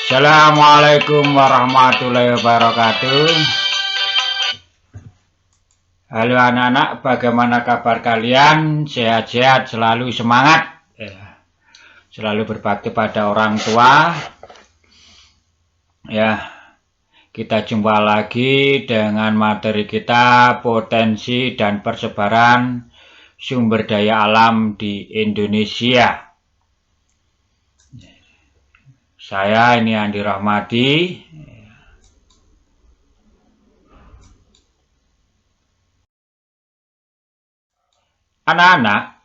Assalamualaikum warahmatullahi wabarakatuh. Halo anak-anak, bagaimana kabar kalian? Sehat-sehat, selalu semangat, selalu berbakti pada orang tua. Ya, kita jumpa lagi dengan materi kita potensi dan persebaran sumber daya alam di Indonesia. Saya ini Andi Rahmadi. Anak-anak,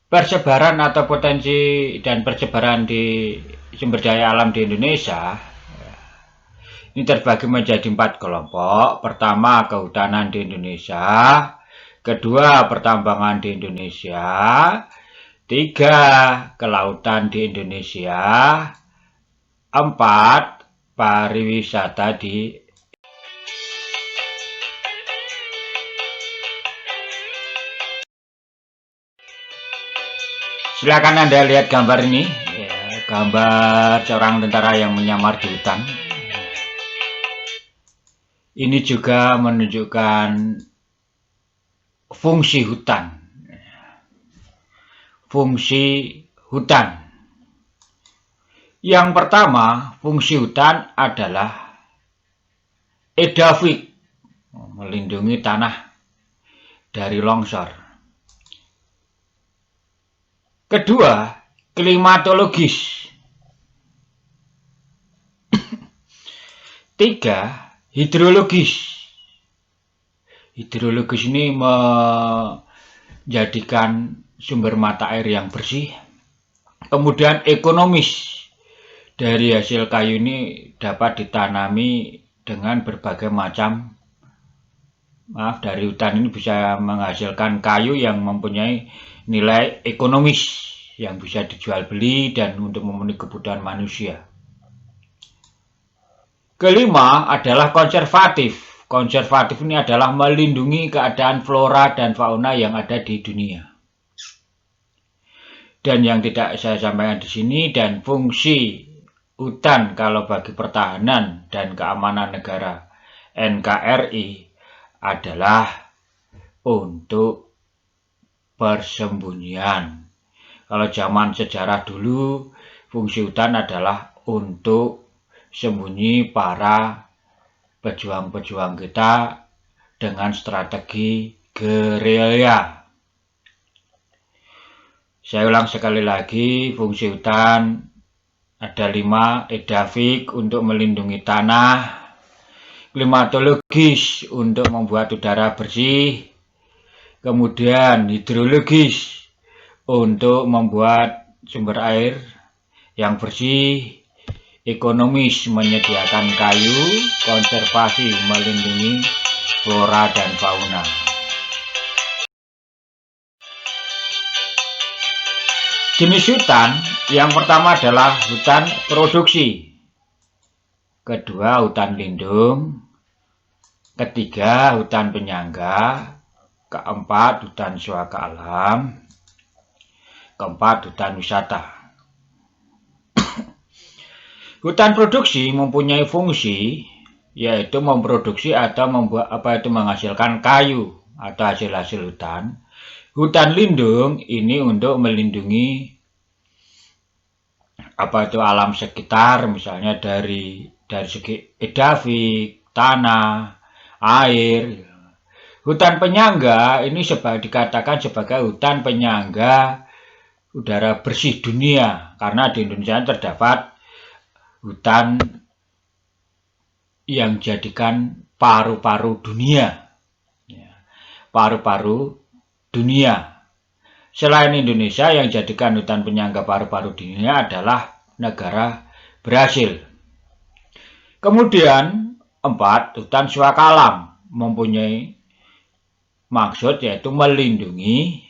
persebaran atau potensi dan persebaran di sumber daya alam di Indonesia ini terbagi menjadi 4 kelompok. Pertama, kehutanan di Indonesia. Kedua, pertambangan di Indonesia. 3, kelautan di Indonesia. 4, pariwisata di Silakan Anda lihat gambar ini, gambar seorang tentara yang menyamar di hutan. Ini juga menunjukkan fungsi hutan. Fungsi hutan. Yang pertama, fungsi hutan adalah edafik, melindungi tanah dari longsor. Kedua, klimatologis. 3, hidrologis. Hidrologis ini menjadikan sumber mata air yang bersih. Kemudian ekonomis. Dari hasil kayu ini dapat ditanami dengan berbagai macam. Dari hutan ini bisa menghasilkan kayu yang mempunyai nilai ekonomis yang bisa dijual beli dan untuk memenuhi kebutuhan manusia. Kelima adalah konservatif. Konservatif ini adalah melindungi keadaan flora dan fauna yang ada di dunia. Dan yang tidak saya sampaikan di sini, dan fungsi hutan kalau bagi pertahanan dan keamanan negara NKRI adalah untuk persembunyian. Kalau zaman sejarah dulu, fungsi hutan adalah untuk sembunyi para pejuang-pejuang kita dengan strategi gerilya. Saya ulang sekali lagi, fungsi hutan ada 5, edafik untuk melindungi tanah, klimatologis untuk membuat udara bersih, kemudian hidrologis untuk membuat sumber air yang bersih, ekonomis menyediakan kayu, konservasi melindungi flora dan fauna. Jenis hutan yang pertama adalah hutan produksi, kedua hutan lindung, ketiga hutan penyangga, keempat hutan suaka alam, keempat hutan wisata. Hutan produksi mempunyai fungsi yaitu memproduksi atau menghasilkan kayu atau hasil-hasil hutan. Hutan lindung ini untuk melindungi alam sekitar, misalnya dari segi edafik, tanah, air. Hutan penyangga ini dikatakan sebagai hutan penyangga udara bersih dunia, karena di Indonesia terdapat hutan yang jadikan paru-paru dunia. Paru-paru dunia. Selain Indonesia, yang jadikan hutan penyangga paru-paru dunia adalah negara Brasil. Kemudian 4, hutan suaka alam mempunyai maksud yaitu melindungi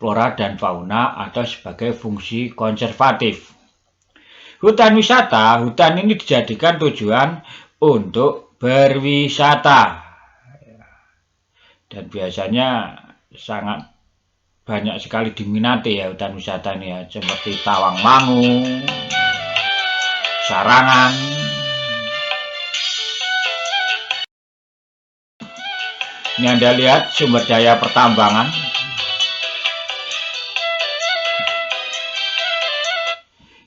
flora dan fauna atau sebagai fungsi konservatif. Hutan wisata, hutan ini dijadikan tujuan untuk berwisata dan biasanya sangat banyak sekali diminati ya hutan wisata ini ya, seperti Tawangmangu, Sarangan. Ini Anda lihat sumber daya pertambangan.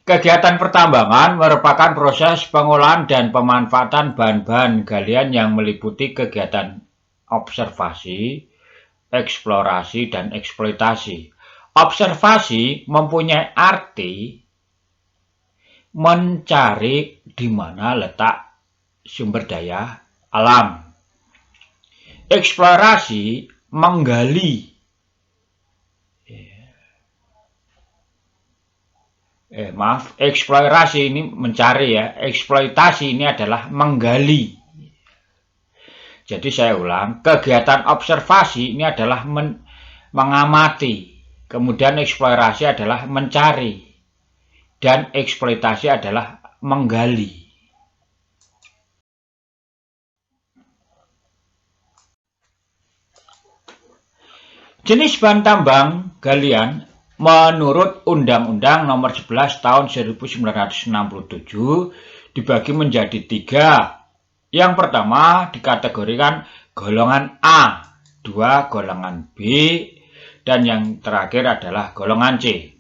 Kegiatan pertambangan merupakan proses pengolahan dan pemanfaatan bahan-bahan galian yang meliputi kegiatan observasi, eksplorasi, dan eksploitasi. Observasi mempunyai arti mencari di mana letak sumber daya alam. Eksplorasi menggali. Eksplorasi ini mencari ya, eksploitasi ini adalah menggali. Jadi saya ulang, kegiatan observasi ini adalah mengamati, kemudian eksplorasi adalah mencari, dan eksploitasi adalah menggali. Jenis bahan tambang galian menurut Undang-Undang Nomor 11 Tahun 1967 dibagi menjadi 3. Yang pertama dikategorikan golongan A, 2 golongan B, dan yang terakhir adalah golongan C.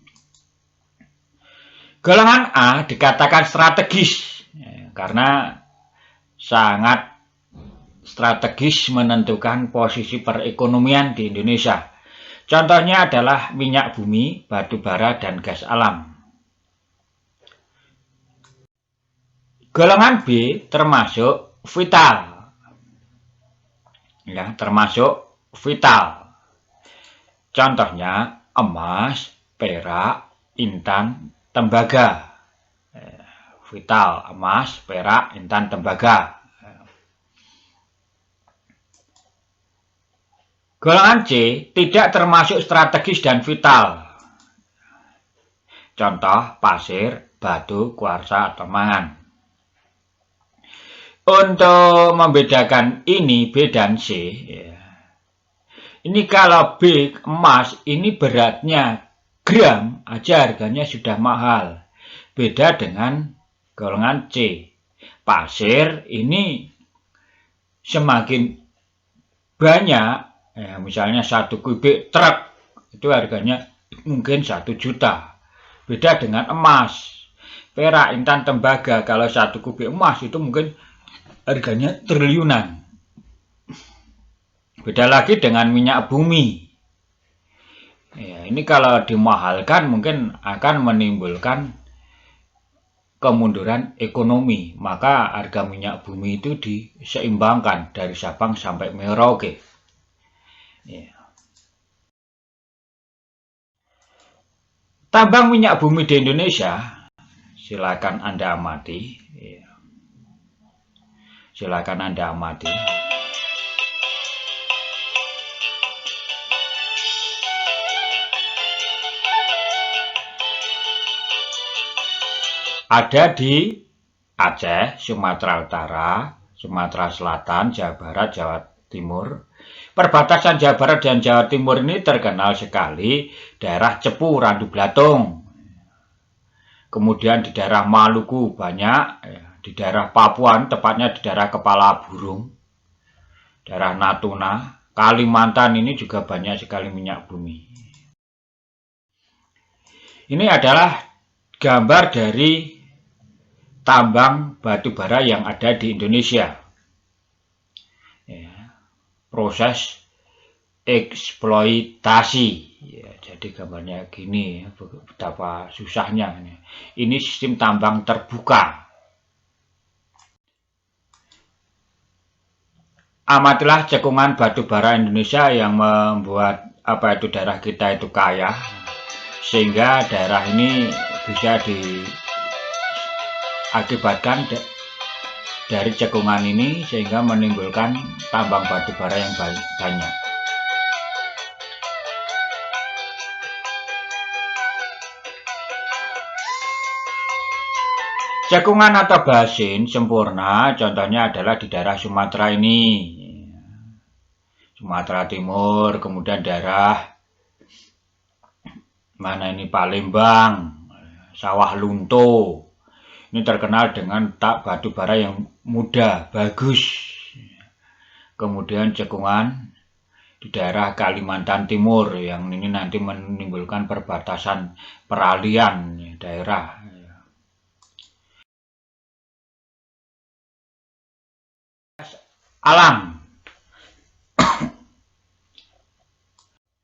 Golongan A dikatakan strategis karena sangat strategis menentukan posisi perekonomian di Indonesia. Contohnya adalah minyak bumi, batu bara, dan gas alam. Golongan B termasuk vital. Ya, termasuk vital. Contohnya emas, perak, intan, tembaga. Vital, emas, perak, intan, tembaga. Golongan C tidak termasuk strategis dan vital. Contoh pasir, batu, kuarsa, atau mangan. Untuk membedakan ini B dan C, ini kalau B emas ini beratnya gram aja harganya sudah mahal. Beda dengan golongan C. Pasir ini semakin banyak. Ya, misalnya 1 kubik truk itu harganya mungkin 1 juta. Beda dengan emas, perak, intan, tembaga. Kalau 1 kubik emas itu mungkin harganya triliunan. Beda lagi dengan minyak bumi. Ya, ini kalau dimahalkan mungkin akan menimbulkan kemunduran ekonomi. Maka harga minyak bumi itu diseimbangkan dari Sabang sampai Merauke. Ya. Tambang minyak bumi di Indonesia, silakan Anda amati. Ya. Silakan Anda amati. Ada di Aceh, Sumatera Utara, Sumatera Selatan, Jawa Barat, Jawa Timur. Perbatasan Jawa Barat dan Jawa Timur ini terkenal sekali daerah Cepu, Randu Blatung. Kemudian di daerah Maluku banyak, di daerah Papua, tepatnya di daerah Kepala Burung, daerah Natuna, Kalimantan ini juga banyak sekali minyak bumi. Ini adalah gambar dari tambang batu bara yang ada di Indonesia. Proses eksploitasi. Ya, jadi gambarnya gini, betapa susahnya. Ini sistem tambang terbuka. Amatilah cekungan batu bara Indonesia yang membuat daerah kita itu kaya, sehingga daerah ini bisa diakibatkan dari cekungan ini sehingga menimbulkan tambang batu bara yang banyak. Cekungan atau basin sempurna contohnya adalah di daerah Sumatera ini. Sumatera Timur, kemudian daerah Mana ini Palembang, Sawah Lunto. Ini terkenal dengan batu bara yang muda, bagus. Kemudian cekungan di daerah Kalimantan Timur yang ini nanti menimbulkan perbatasan peralihan daerah. Alam.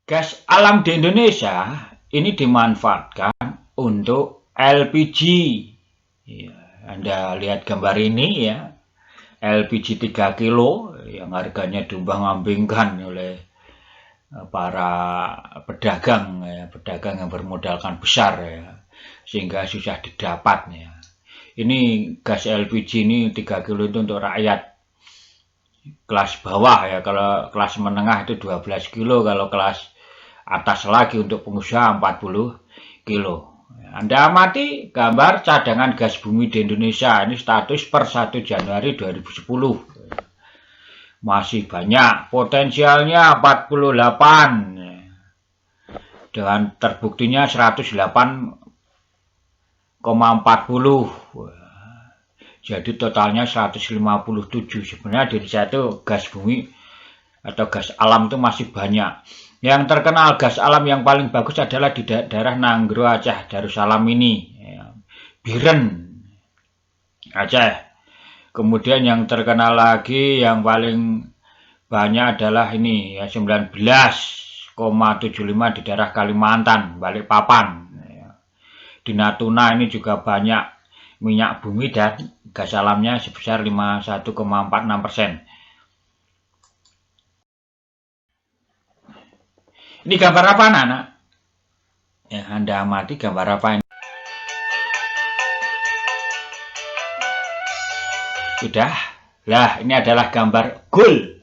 Gas alam di Indonesia ini dimanfaatkan untuk LPG. Ya, Anda lihat gambar ini ya, LPG 3 kilo yang harganya diumbang-ambingkan oleh para pedagang ya, pedagang yang bermodalkan besar ya, sehingga susah didapat ya. Ini gas LPG ini 3 kilo itu untuk rakyat kelas bawah ya, kalau kelas menengah itu 12 kilo, kalau kelas atas lagi untuk pengusaha 40 kilo. Anda amati gambar cadangan gas bumi di Indonesia, ini status per 1 Januari 2010. Masih banyak, potensialnya 48, dengan terbuktinya 108,40. Jadi totalnya 157. Sebenarnya di Indonesia itu gas bumi atau gas alam itu masih banyak. Yang terkenal gas alam yang paling bagus adalah di daerah Nanggro Aceh, Darussalam ini, Biren Aceh. Kemudian yang terkenal lagi yang paling banyak adalah ini ya, 19,75 di daerah Kalimantan, Balikpapan. Di Natuna ini juga banyak minyak bumi dan gas alamnya sebesar 51,46%. Ini gambar apa anak-anak? Ya, Anda amati gambar apa ini? Sudah? Lah, ini adalah gambar gold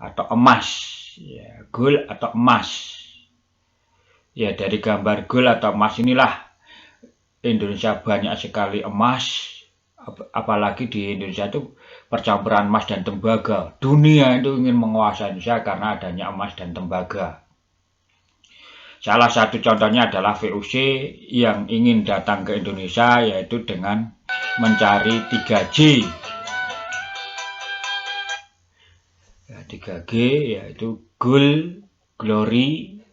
atau emas. Ya, gold atau emas. Ya, dari gambar gold atau emas inilah Indonesia banyak sekali emas. Apalagi di Indonesia itu percampuran emas dan tembaga. Dunia itu ingin menguasai Indonesia karena adanya emas dan tembaga. Salah satu contohnya adalah VOC yang ingin datang ke Indonesia, yaitu dengan mencari 3G. 3G yaitu Gold, Glory,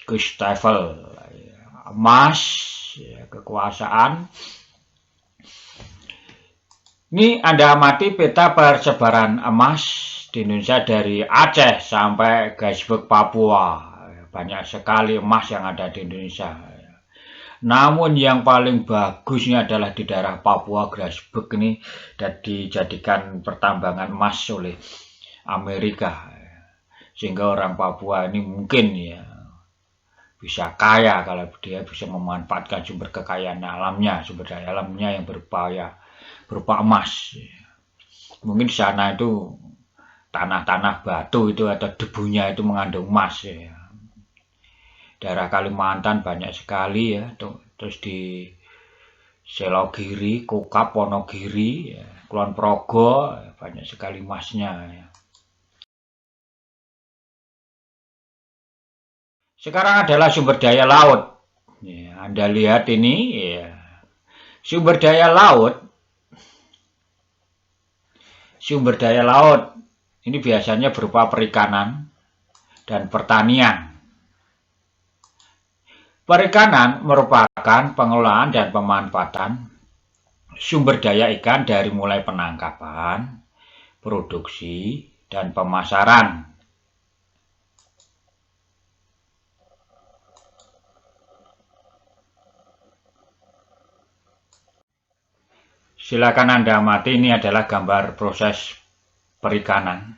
Gustafel, emas, kekuasaan. Ini Anda amati peta persebaran emas di Indonesia dari Aceh sampai Gaisberg, Papua. Banyak sekali emas yang ada di Indonesia. Namun yang paling bagusnya adalah di daerah Papua, Gaisberg ini, dan dijadikan pertambangan emas oleh Amerika. Sehingga orang Papua ini mungkin ya bisa kaya kalau dia bisa memanfaatkan sumber kekayaan alamnya, sumber daya alamnya yang berupa emas. Mungkin di sana itu tanah-tanah batu itu atau debunya itu mengandung emas ya. Daerah Kalimantan banyak sekali ya, terus di Selogiri, Kokap, Wonogiri, ya, Kulon Progo ya, banyak sekali emasnya ya. Sekarang adalah sumber daya laut. Ya, Anda lihat ini ya. Sumber daya laut ini biasanya berupa perikanan dan pertanian. Perikanan merupakan pengelolaan dan pemanfaatan sumber daya ikan dari mulai penangkapan, produksi, dan pemasaran. Silakan Anda amati, ini adalah gambar proses perikanan.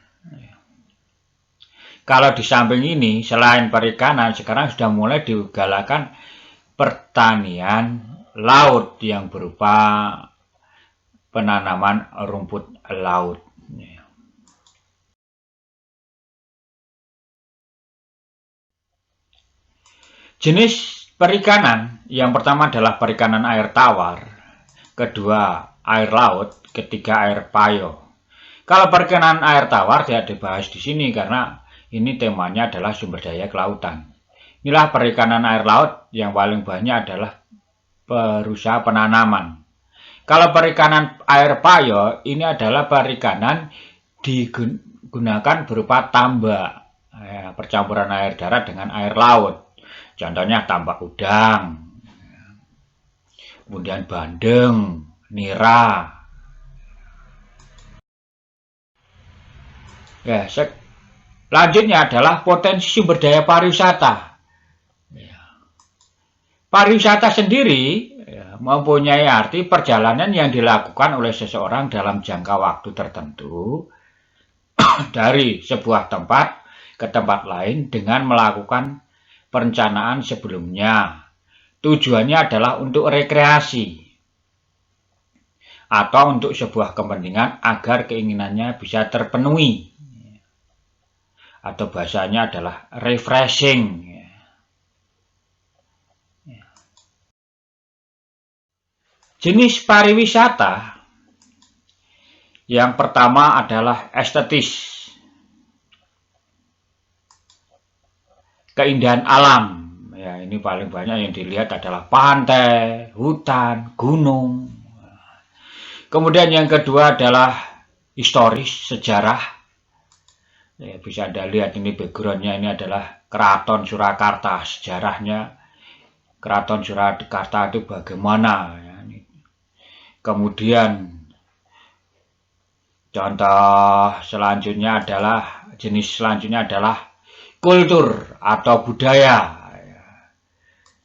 Kalau di samping ini, selain perikanan, sekarang sudah mulai digalakan pertanian laut yang berupa penanaman rumput laut. Jenis perikanan yang pertama adalah perikanan air tawar, kedua air laut, ketiga air payo. Kalau perikanan air tawar tidak dibahas di sini karena ini temanya adalah sumber daya kelautan. Inilah perikanan air laut yang paling banyak adalah berusaha penanaman. Kalau perikanan air payo ini adalah perikanan digunakan berupa tambak, percampuran air darat dengan air laut. Contohnya tambak udang, kemudian bandeng, nira. Ya, selanjutnya adalah potensi sumber daya pariwisata. Pariwisata sendiri mempunyai arti perjalanan yang dilakukan oleh seseorang dalam jangka waktu tertentu dari sebuah tempat ke tempat lain dengan melakukan perencanaan sebelumnya. Tujuannya adalah untuk rekreasi atau untuk sebuah kepentingan agar keinginannya bisa terpenuhi. Atau bahasanya adalah refreshing. Jenis pariwisata yang pertama adalah estetis. Keindahan alam. Ya, ini paling banyak yang dilihat adalah pantai, hutan, gunung. Kemudian yang kedua adalah historis, sejarah. Ya, bisa Anda lihat ini backgroundnya, ini adalah Keraton Surakarta. Sejarahnya Keraton Surakarta itu bagaimana. Kemudian contoh selanjutnya adalah, jenis selanjutnya adalah kultur atau budaya.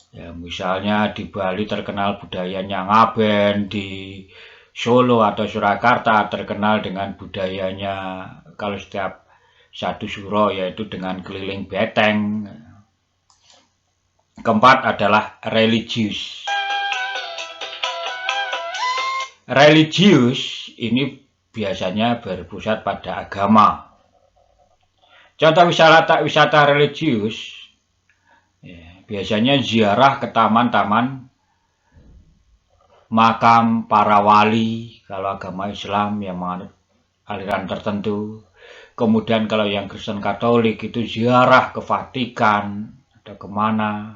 Ya, misalnya di Bali terkenal budayanya Ngaben, di Solo atau Surakarta terkenal dengan budayanya kalau setiap satu suro yaitu dengan keliling beteng. Keempat adalah religius. Religius ini biasanya berpusat pada agama. Contoh wisata religius, ya, biasanya ziarah ke taman-taman makam para wali kalau agama Islam yang menganut aliran tertentu. Kemudian kalau yang Kristen Katolik itu ziarah ke Vatikan atau kemana.